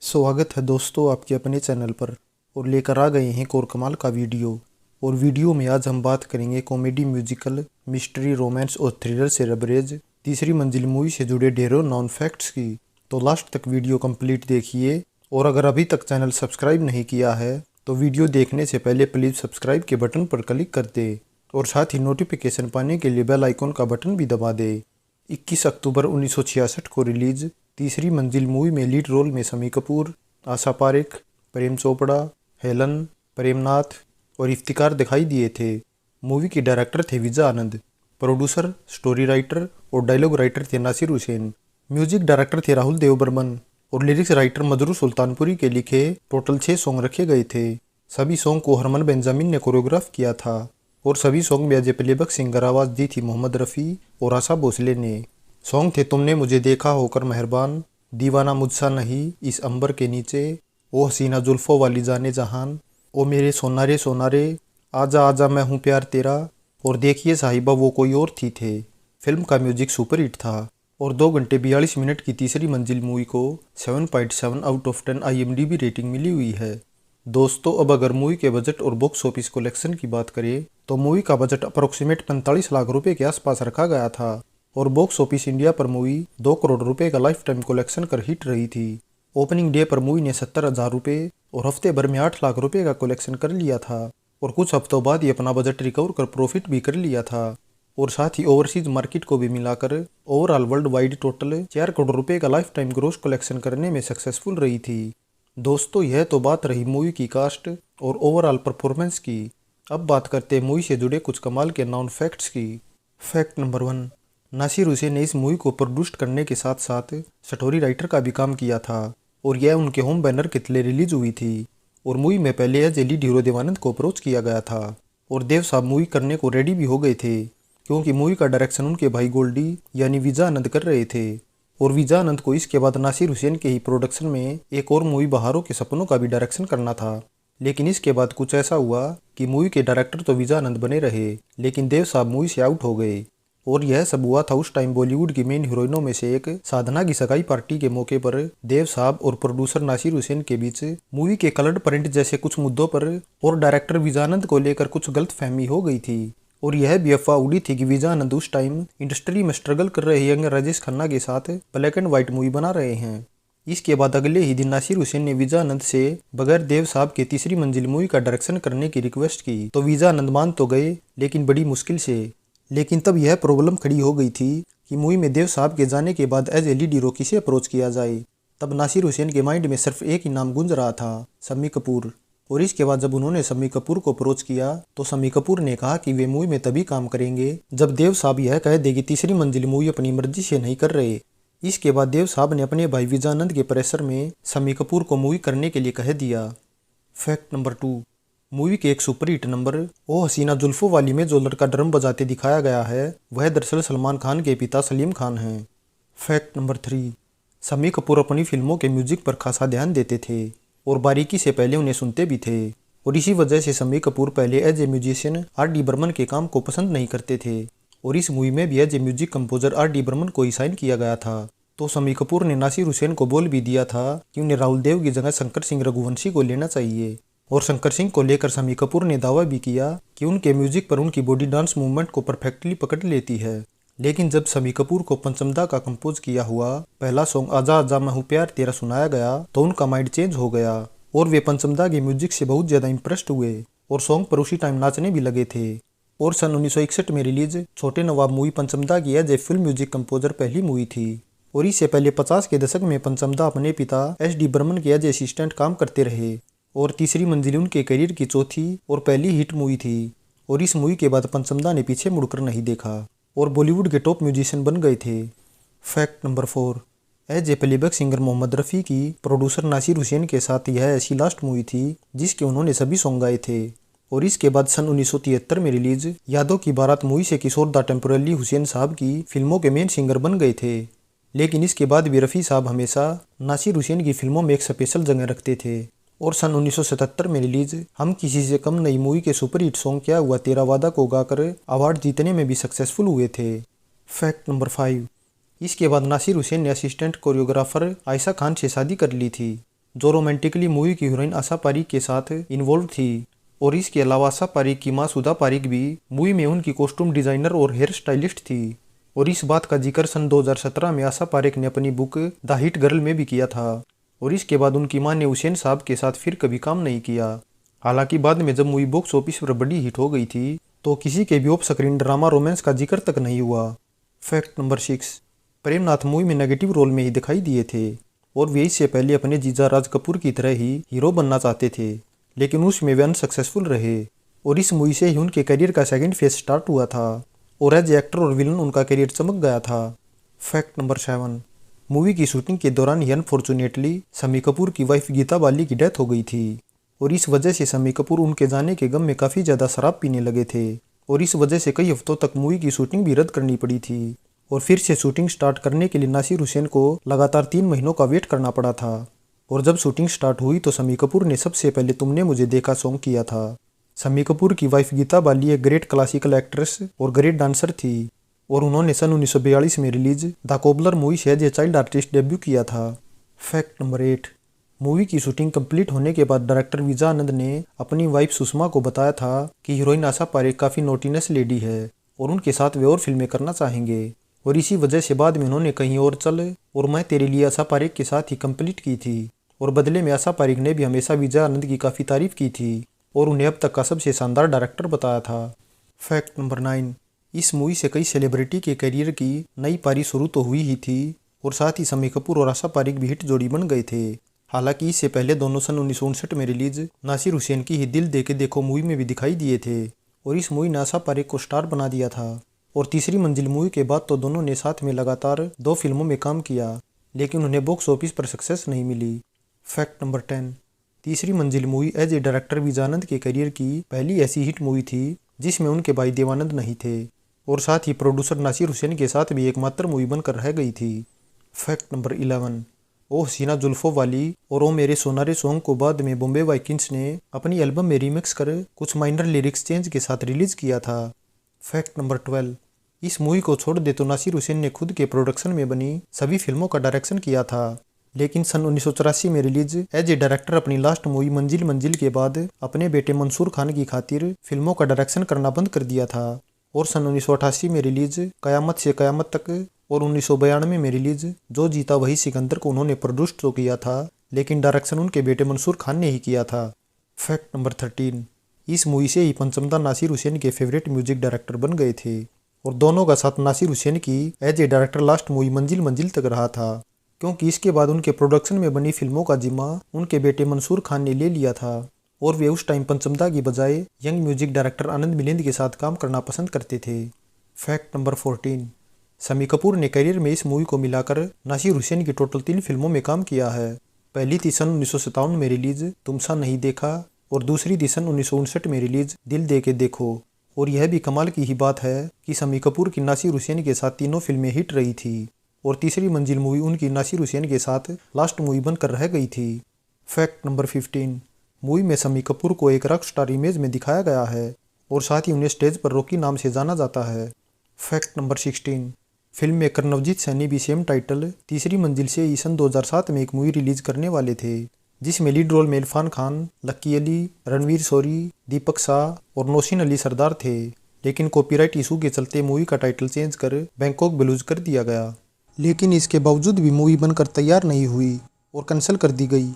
स्वागत है दोस्तों आपके अपने चैनल पर। और लेकर आ गए हैं एक और कमाल का वीडियो। और वीडियो में आज हम बात करेंगे कॉमेडी, म्यूजिकल, मिस्ट्री, रोमांस और थ्रिलर से रबरेज तीसरी मंजिल मूवी से जुड़े ढेरों नॉन फैक्ट्स की। तो लास्ट तक वीडियो कंप्लीट देखिए। और अगर अभी तक चैनल सब्सक्राइब नहीं किया है तो वीडियो देखने से पहले प्लीज़ सब्सक्राइब के बटन पर क्लिक कर दे और साथ ही नोटिफिकेशन पाने के लिए बेल आइकॉन का बटन भी दबा दे। 21 अक्टूबर 1966 को रिलीज तीसरी मंजिल मूवी में लीड रोल में शम्मी कपूर, आशा पारेख, प्रेम चोपड़ा, हेलन, प्रेमनाथ और इफ्तिकार दिखाई दिए थे। मूवी के डायरेक्टर थे Vijay Anand, producer, story writer और डायलॉग राइटर थे नासिर हुसैन, म्यूजिक डायरेक्टर थे राहुल देव बर्मन और लिरिक्स राइटर मजरू सुल्तानपुरी के लिखे टोटल 6 सॉन्ग रखे गए थे। सभी सॉन्ग को हरमन बेंजामिन ने कोरियोग्राफ किया था और सभी सॉन्ग में एज ए प्लेबैक सिंगर आवाज़ दी थी मोहम्मद रफ़ी और आशा भोसले ने। सॉन्ग थे तुमने मुझे देखा होकर मेहरबान, दीवाना मुझसा नहीं, इस अंबर के नीचे, ओ हसीना जुल्फों वाली जाने जहान, ओ मेरे सोनारे सोनारे, आजा आजा मैं हूँ प्यार तेरा और देखिए साहिबा वो कोई और थी थे। फिल्म का म्यूजिक सुपरहिट था और 2 घंटे 42 मिनट की तीसरी मंजिल मूवी को 7.7 आउट ऑफ 10 IMDb रेटिंग मिली हुई है। दोस्तों अब अगर मूवी के बजट और बॉक्स ऑफिस कलेक्शन की बात करें तो मूवी का बजट अप्रोक्सीमेट 45 लाख रुपए के आसपास रखा गया था और बॉक्स ऑफिस इंडिया पर मूवी 2 करोड़ रुपए का लाइफ टाइम कलेक्शन कर हिट रही थी। ओपनिंग डे पर मूवी ने 70,000 रुपये और हफ्ते भर में 8 लाख रुपए का कलेक्शन कर लिया था और कुछ हफ्तों बाद ही अपना बजट रिकवर कर प्रॉफिट भी कर लिया था और साथ ही ओवरसीज मार्केट को भी मिलाकर overall world wide total 4 crore रुपए का लाइफ टाइम ग्रोस कलेक्शन करने में सक्सेसफुल रही थी। दोस्तों यह तो बात रही मूवी की कास्ट और ओवरऑल परफॉर्मेंस की। अब बात करते हैं मूवी से जुड़े कुछ कमाल के नॉन फैक्ट्स की। फैक्ट नंबर 1, नासिर हुसैन ने इस मूवी को प्रोड्यूस करने के साथ साथ स्टोरी राइटर का भी काम किया था और यह उनके होम बैनर के तले रिलीज हुई थी और मूवी में पहले as a lead hero Dev Anand को अप्रोच किया गया था और देव साहब मूवी करने को रेडी भी हो गए थे क्योंकि मूवी का डायरेक्शन उनके भाई गोल्डी यानी विजय आनंद कर रहे थे और विजय आनंद को इसके बाद नासिर हुसैन के ही प्रोडक्शन में एक और मूवी बहारों के सपनों का भी डायरेक्शन करना था। लेकिन इसके बाद कुछ ऐसा हुआ कि मूवी के डायरेक्टर तो विजय आनंद बने रहे लेकिन देव साहब मूवी से आउट हो गए और यह सब हुआ था उस टाइम बॉलीवुड की मेन हीरोइनों में से एक साधना की सगाई पार्टी के मौके पर देव साहब और प्रोड्यूसर नासिर हुसैन के बीच मूवी के कलर्ड प्रिंट जैसे कुछ मुद्दों पर और डायरेक्टर विजयानंद को लेकर कुछ गलतफहमी हो गई थी और यह भी अफवाह उड़ी थी कि विजयानंद उस टाइम इंडस्ट्री में स्ट्रगल कर रहे यंग राजेश खन्ना के साथ ब्लैक एंड व्हाइट मूवी बना रहे हैं। इसके बाद अगले ही दिन नासिर हुसैन ने विजयानंद से बगैर देव साहब के तीसरी मंजिल मूवी का डायरेक्शन करने की रिक्वेस्ट की तो विजयानंद मान तो गए लेकिन बड़ी मुश्किल से। लेकिन तब यह प्रॉब्लम खड़ी हो गई थी कि मूवी में देव साहब के जाने के बाद एज ए लीड हीरो किसे अप्रोच किया जाए। तब नासिर हुसैन के माइंड में सिर्फ एक ही नाम गूंज रहा था, शम्मी कपूर। और इसके बाद जब उन्होंने शम्मी कपूर को अप्रोच किया तो शम्मी कपूर ने कहा कि वे मूवी में तभी काम करेंगे जब देव साहब यह कह दे कि तीसरी मंजिल मूवी अपनी मर्जी से नहीं कर रहे। इसके बाद देव साहब ने अपने भाई विजयानंद के प्रेशर में शम्मी कपूर को मूवी करने के लिए कह दिया। फैक्ट नंबर 2, मूवी के एक सुपरहिट नंबर ओ हसीना जुल्फों वाली में जो लड़का ड्रम बजाते दिखाया गया है वह दरअसल सलमान खान के पिता सलीम खान हैं। फैक्ट नंबर 3, शम्मी कपूर अपनी फिल्मों के म्यूजिक पर खासा ध्यान देते थे और बारीकी से पहले उन्हें सुनते भी थे और इसी वजह से शम्मी कपूर पहले एज ए म्यूजिशियन R.D. बर्मन के काम को पसंद नहीं करते थे और इस मूवी में भी as a music composer R.D. Burman को ही साइन किया गया था। तो शम्मी कपूर ने नासिर हुसैन को बोल भी दिया था कि उन्हें राहुल देव की जगह शंकर सिंह रघुवंशी को लेना चाहिए और शंकर सिंह को लेकर शम्मी कपूर ने दावा भी किया कि उनके म्यूजिक पर उनकी बॉडी डांस मूवमेंट को परफेक्टली पकड़ लेती है। लेकिन जब शम्मी कपूर को पंचमदा का कंपोज किया हुआ पहला सॉन्ग आजा आजा मैं हूँ प्यार तेरा सुनाया गया तो उनका माइंड चेंज हो गया और वे पंचमदा के म्यूजिक से बहुत ज्यादा इंप्रेस्ड हुए और सॉन्ग पर उसी टाइम नाचने भी लगे थे। और सन 1961 में रिलीज छोटे नवाब मूवी पंचमदा की as a film music composer पहली मूवी थी और इससे पहले 50 के दशक में पंचमदा अपने पिता S.D. बर्मन के एज ए असिस्टेंट काम करते रहे और तीसरी मंजिल उनके करियर की चौथी और पहली हिट मूवी थी और इस मूवी के बाद पंचमदा ने पीछे मुड़कर नहीं देखा और बॉलीवुड के टॉप म्यूजिशियन बन गए थे। Fact number 4, as a playback singer Mohammed Rafi की प्रोड्यूसर नासिर हुसैन के साथ यह ऐसी लास्ट मूवी थी जिसके उन्होंने सभी सॉन्ग गाए थे और इसके बाद सन 1973 में रिलीज यादों की बारात मूवी से किशोर दा टेम्पोररी हुसैन साहब की फिल्मों के मेन सिंगर बन गए थे। लेकिन इसके बाद भी रफ़ी साहब हमेशा नासिर हुसैन की फिल्मों में एक स्पेशल जगह रखते थे और सन 1977 में रिलीज हम किसी से कम नई मूवी के सुपरहिट सॉन्ग क्या हुआ तेरा वादा को गाकर अवार्ड जीतने में भी सक्सेसफुल हुए थे। फैक्ट नंबर 5, इसके बाद नासिर हुसैन ने असिस्टेंट कोरियोग्राफर आयशा खान से शादी कर ली थी जो रोमांटिकली मूवी की हीरोइन आशा पारीक के साथ इन्वॉल्व थी। और इसके अलावा आशा पारीक की मां सुधा पारीक भी मूवी में उनकी कॉस्ट्यूम डिजाइनर और हेयर स्टाइलिस्ट थी। और इस बात का जिक्र सन 2017 में आशा पारीक ने अपनी बुक द हिट गर्ल में भी किया था। और इसके बाद उनकी मां ने हुसैन साहब के साथ फिर कभी काम नहीं किया। हालांकि बाद में जब मूवी बॉक्स ऑफिस पर बड़ी हिट हो गई थी तो किसी के भी ऑफ स्क्रीन ड्रामा रोमांस का जिक्र तक नहीं हुआ। फैक्ट नंबर 6, प्रेमनाथ मूवी में नेगेटिव रोल में ही दिखाई दिए थे और वे इससे पहले अपने जीजा राज कपूर की तरह ही हीरो बनना चाहते थे, लेकिन उसमें वे अनसक्सेसफुल रहे। और इस मूवी से ही उनके करियर का सेकंड फेज स्टार्ट हुआ था और एज एक्टर और विलन उनका करियर चमक गया था। फैक्ट नंबर 7, मूवी की शूटिंग के दौरान ही अनफॉर्चुनेटली शम्मी कपूर की वाइफ गीता बाली की डेथ हो गई थी। और इस वजह से शम्मी कपूर उनके जाने के गम में काफ़ी ज़्यादा शराब पीने लगे थे और इस वजह से कई हफ्तों तक मूवी की शूटिंग भी रद्द करनी पड़ी थी। और फिर से शूटिंग स्टार्ट करने के लिए नासिर हुसैन को लगातार 3 महीनों का वेट करना पड़ा था। और जब शूटिंग स्टार्ट हुई तो शम्मी कपूर ने सबसे पहले तुमने मुझे देखा सॉन्ग किया था। शम्मी कपूर की वाइफ गीता बाली एक ग्रेट क्लासिकल एक्ट्रेस और ग्रेट डांसर थी और उन्होंने सन 1942 में रिलीज द कोबलर मूवी से as a child artist debut किया था। फैक्ट नंबर 8, मूवी की शूटिंग कंप्लीट होने के बाद डायरेक्टर विजय आनंद ने अपनी वाइफ सुषमा को बताया था कि हीरोइन आशा पारेख काफ़ी नोटीनेस लेडी है और उनके साथ वे और फिल्में करना चाहेंगे। और इसी वजह से बाद में उन्होंने कहीं और चल और मैं तेरे लिए आशा पारेख के साथ ही कंप्लीट की थी। और बदले में आशा पारेख ने भी हमेशा विजय आनंद की काफ़ी तारीफ की थी और उन्हें अब तक का सबसे शानदार डायरेक्टर बताया था। फैक्ट नंबर 9, इस मूवी से कई सेलिब्रिटी के करियर की नई पारी शुरू तो हुई ही थी और साथ ही शम्मी कपूर और आशा पारेख भी हिट जोड़ी बन गए थे। हालांकि इससे पहले दोनों सन 1959 में रिलीज नासिर हुसैन की ही दिल दे के देखो मूवी में भी दिखाई दिए थे और इस मूवी ने आशा पारेख को स्टार बना दिया था। और तीसरी मंजिल मूवी के बाद तो दोनों ने साथ में लगातार 2 फिल्मों में काम किया, लेकिन उन्हें बॉक्स ऑफिस पर सक्सेस नहीं मिली। Fact number 10, Teesri Manzil movie as a director Vijay Anand के करियर की पहली ऐसी हिट मूवी थी जिसमें उनके भाई देवानंद नहीं थे और साथ ही प्रोड्यूसर नासिर हुसैन के साथ भी एकमात्र मूवी बनकर रह गई थी। फैक्ट नंबर 11, ओ हसीना जुल्फों वाली और ओ मेरे सोनारे सॉन्ग को बाद में बॉम्बे वाइकिंग्स ने अपनी एल्बम में रीमिक्स कर कुछ माइनर लिरिक्स चेंज के साथ रिलीज किया था। फैक्ट नंबर 12, इस मूवी को छोड़ दे तो नासिर हुसैन ने खुद के प्रोडक्शन में बनी सभी फिल्मों का डायरेक्शन किया था, लेकिन सन 1984 में रिलीज एज ए डायरेक्टर अपनी लास्ट मूवी मंजिल मंजिल के बाद अपने बेटे मंसूर खान की खातिर फिल्मों का डायरेक्शन करना बंद कर दिया था। और सन 1988 में रिलीज कयामत से कयामत तक और 1992 में रिलीज जो जीता वही सिकंदर को उन्होंने प्रोड्यूस तो किया था, लेकिन डायरेक्शन उनके बेटे मंसूर खान ने ही किया था। फैक्ट नंबर 13, इस मूवी से ही पंचमदा नासिर हुसैन के फेवरेट म्यूजिक डायरेक्टर बन गए थे और दोनों का साथ नासिर हुसैन की as a director last movie Manzil Manzil तक रहा था, क्योंकि इसके बाद उनके प्रोडक्शन में बनी फिल्मों का जिम्मा उनके बेटे मंसूर खान ने ले लिया था और वे उस टाइम पंचमदा की बजाय young music director Anand Milind के साथ काम करना पसंद करते थे। फैक्ट नंबर 14, शम्मी कपूर ने करियर में इस मूवी को मिलाकर नासिर हुसैन की टोटल 3 फिल्मों में काम किया है। पहली थी सन 1957 में रिलीज तुमसा नहीं देखा और दूसरी थी सन 1959 में रिलीज दिल दे के देखो। और यह भी कमाल की ही बात है कि शम्मी कपूर की नासिर हुसैन के साथ तीनों फिल्में हिट रही थी और तीसरी मंजिल मूवी उनकी नासिर हुसैन के साथ लास्ट मूवी बनकर रह गई थी। फैक्ट नंबर 15, मूवी में शम्मी कपूर को एक रॉक स्टार इमेज में दिखाया गया है और साथ ही उन्हें स्टेज पर रॉकी नाम से जाना जाता है। Fact number 16, film maker Navjeet Saini भी सेम टाइटल तीसरी मंजिल से ही सन 2007 में एक मूवी रिलीज करने वाले थे, जिसमें लीड रोल में इरफान खान, लक्की अली, रणवीर शोरी, दीपक शाह और नौशीन अली सरदार थे, लेकिन कॉपीराइट इशू के चलते मूवी का टाइटल चेंज कर बैंकॉक ब्लूज कर दिया गया। लेकिन इसके बावजूद भी मूवी बनकर तैयार नहीं हुई और कैंसिल कर दी गई।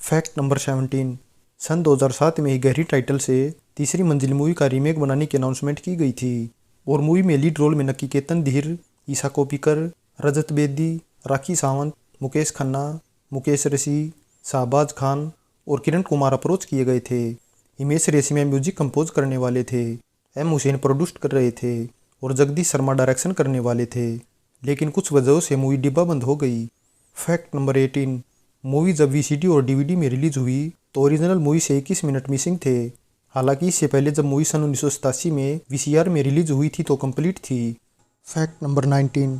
फैक्ट नंबर 17, सन 2007 में ही गहरी टाइटल से तीसरी मंजिल मूवी का रीमेक बनाने की अनाउंसमेंट की गई थी और मूवी में लीड रोल में नचिकेतन धीर, ईशा कोप्पिकर, रजत बेदी, राखी सावंत, मुकेश खन्ना, मुकेश ऋषि, शाहबाज खान और किरण कुमार अप्रोच किए गए थे। हिमेश रेशमिया म्यूजिक कंपोज करने वाले थे, एम हुसैन प्रोड्यूस कर रहे थे और जगदीश शर्मा डायरेक्शन करने वाले थे, लेकिन कुछ वजहों से मूवी डिब्बा बंद हो गई। फैक्ट नंबर 18, मूवी जब वीसीडी और डीवीडी में रिलीज हुई तो ओरिजिनल मूवी से 21 मिनट मिसिंग थे। हालांकि इससे पहले जब मूवी सन 1987 में वीसीआर में रिलीज हुई थी तो कंप्लीट थी। फैक्ट नंबर 19,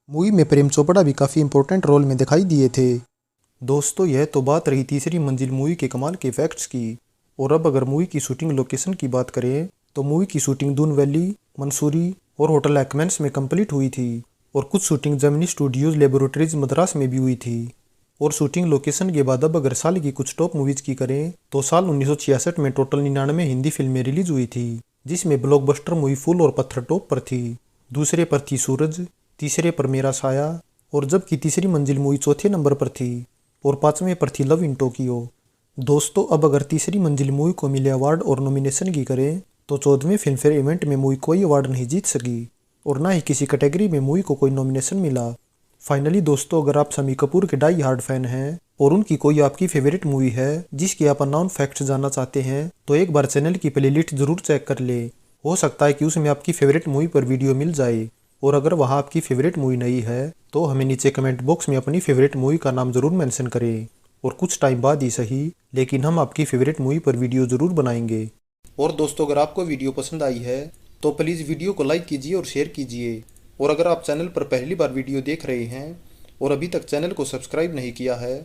मूवी में प्रेम चोपड़ा भी काफ़ी इंपॉर्टेंट रोल में दिखाई दिए थे। दोस्तों, यह तो बात रही तीसरी मंजिल मूवी के कमाल के फैक्ट्स की। और अब अगर मूवी की शूटिंग लोकेशन की बात करें तो मूवी की शूटिंग दून वैली, मंसूरी और होटल एक्मेंस में कंप्लीट हुई थी और कुछ shooting Gemini studios laboratories Madras में भी हुई थी। और शूटिंग लोकेशन के बाद अब अगर साल की कुछ टॉप मूवीज की करें तो साल 1966 में टोटल 99 हिंदी फिल्में रिलीज हुई थी, जिसमें ब्लॉकबस्टर मूवी फूल और पत्थर टॉप पर थी, दूसरे पर थी सूरज, तीसरे पर मेरा साया, और जबकि तीसरी मंजिल मूवी चौथे नंबर पर थी और पांचवें पर थी लव इन टोक्यो। दोस्तों अब अगर तीसरी मंजिल मूवी को मिले अवार्ड और नॉमिनेशन की करें तो 14वें फिल्म फेयर इवेंट में मूवी कोई अवार्ड नहीं जीत सकी और ना ही किसी कैटेगरी में मूवी को कोई नॉमिनेशन मिला। फाइनली दोस्तों, अगर आप शम्मी कपूर के डाई हार्ड फैन हैं और उनकी कोई आपकी फेवरेट मूवी है जिसकी आप अननोन फैक्ट्स जानना चाहते हैं तो एक बार चैनल की प्लेलिस्ट जरूर चेक कर ले। हो सकता है कि उसमें आपकी फेवरेट मूवी पर वीडियो मिल जाए, और अगर वहाँ आपकी फेवरेट मूवी नहीं है तो हमें नीचे कमेंट बॉक्स में अपनी फेवरेट मूवी का नाम जरूर मेंशन करें, और कुछ टाइम बाद ही सही लेकिन हम आपकी फेवरेट मूवी पर वीडियो जरूर बनाएंगे। और दोस्तों, अगर आपको वीडियो पसंद आई है तो प्लीज़ वीडियो को लाइक कीजिए और शेयर कीजिए, और अगर आप चैनल पर पहली बार वीडियो देख रहे हैं और अभी तक चैनल को सब्सक्राइब नहीं किया है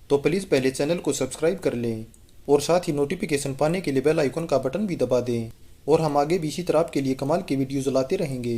तो प्लीज़ पहले चैनल को सब्सक्राइब कर लें और साथ ही नोटिफिकेशन पाने के लिए बेल आइकन का बटन भी दबा दें, और हम आगे भी इसी तरह आपके लिए कमाल की वीडियोज़ लाते रहेंगे।